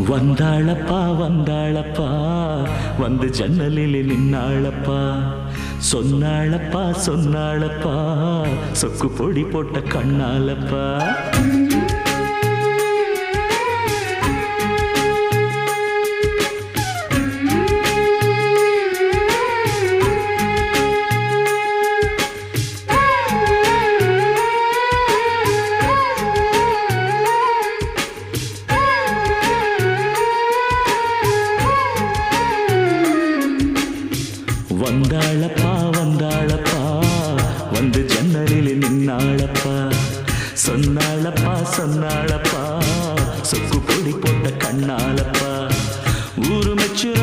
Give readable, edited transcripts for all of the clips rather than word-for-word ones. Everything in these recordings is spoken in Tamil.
வந்தாளப்பா வந்தாளப்பா வந்து ஜன்னலில் நின்னாளப்பா சொன்னாளப்பா சொன்னாளப்பா சொக்கு பொடி போட்ட கண்ணாலப்பா வந்தாளப்பா வந்தாளப்பா வந்து ஜன்னலில் நின்னாளப்பா சொன்னாளப்பா சொன்னாளப்பா சொக்கு பொடி போட்ட கண்ணாலப்பா ஊரு மெச்சுற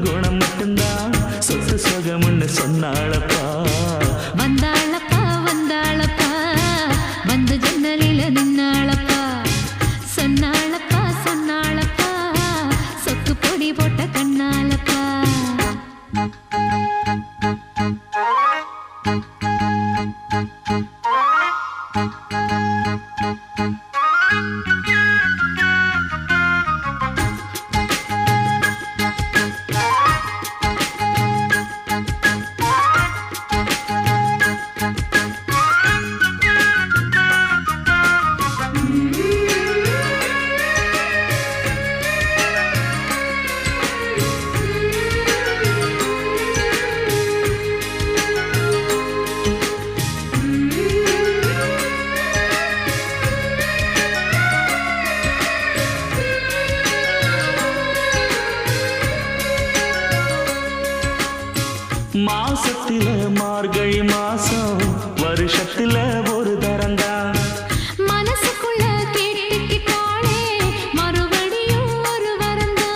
குணம் மட்டும்தான் சொத்து சொகம்னு சொன்னாளப்பா வந்தாளப்பா வந்தாளப்பா வந்து ஜன்னலில் நின்னாளப்பா சொன்னாளப்பா சொன்னாளப்பா சொக்கு பொடி போட்ட கண்ணாலப்பா மாசத்தில மார்கழி மாசம் வருஷத்துல ஒரு தரந்தா மனசுக்குள்ள கேட்டுக்கிட்டாளே மறுபடியும் ஒரு வரந்தா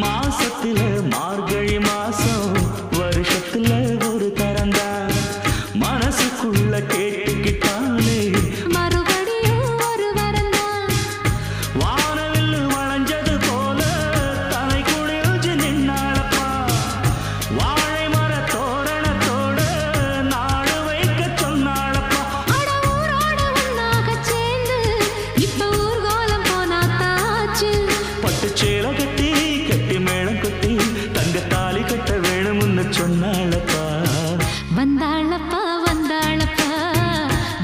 மாசத்தில மார்கழி மாசம் வருஷத்துல ஒரு தரந்தா மனசுக்குள்ள கேட்டுக்கிட்டாலே மறுபடியும் ஒரு வரந்தா வானவில் வளைஞ்சது போல தலை குளிர்ச்சி நின்னாளப்பா வாழை மர தோரணத்தோட நாடு வைக்க சொன்னாளப்பா அட ஊரோட ஒன்னாக சேர்ந்து இப்ப ஊர்கோலம் போனா தாச்சு பட்டு சேலை கட்டி கட்டி மேளம் கொட்டி தங்க தாலி கட்ட வேணும்னு சொன்னாளப்பா வந்தாளப்பா வந்தாளப்பா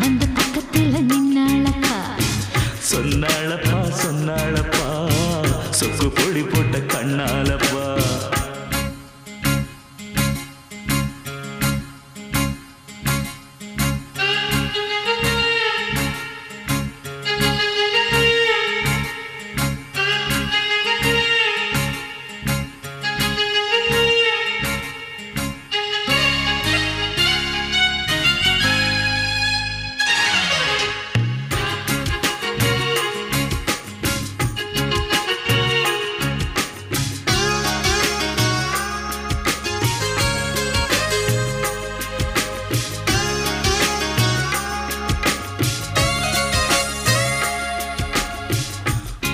வந்து பக்கத்துல நின்னாளப்பா சொன்னாளப்பா சொன்னாளப்பா சொக்கு பொடி போட்ட கண்ணாலப்பா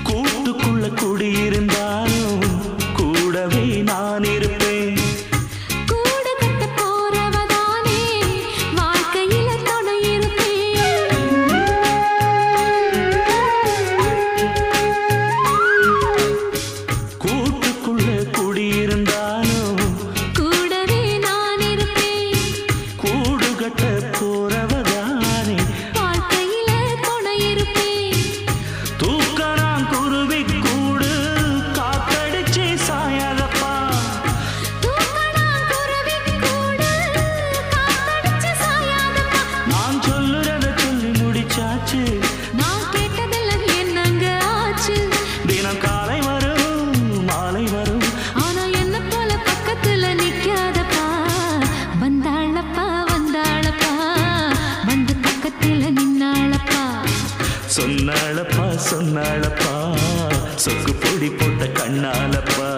கூட்டுக்குள்ள குடியிருந்தாலும் கூடவே நான் இருப்பேன் கூடு கட்ட போறவதானே வாழ்க்கையில துணை இருப்பேன் கூட்டுக்குள்ள குடியிருந்தாலும் கூடவே நான் இருப்பேன் கூடு கட்ட போறவதானே வாழ்க்கையில துணை இருப்பேன் தூக்கணாம் குருவி கூடு காத்தடிச்சு சாயாதப்பா தூக்கணா குருவி கூட காத்தடிச்சு சாயாதப்பா நான் சொல்லுறத சொல்லி முடிச்சாச்சு நான் கேட்டதெல்லாம் என்னங்க ஆச்சு தினம் காலை வரும் மாலை வரும் ஆனா என்ன போல பக்கத்துல நிக்காதப்பா வந்தாளப்பா வந்தாளப்பா வந்து பக்கத்துல நின்னாளப்பா சொன்னாளப்பா சொன்னாளப்பா சொக்கு பொடி போட்ட கண்ணாலப்பா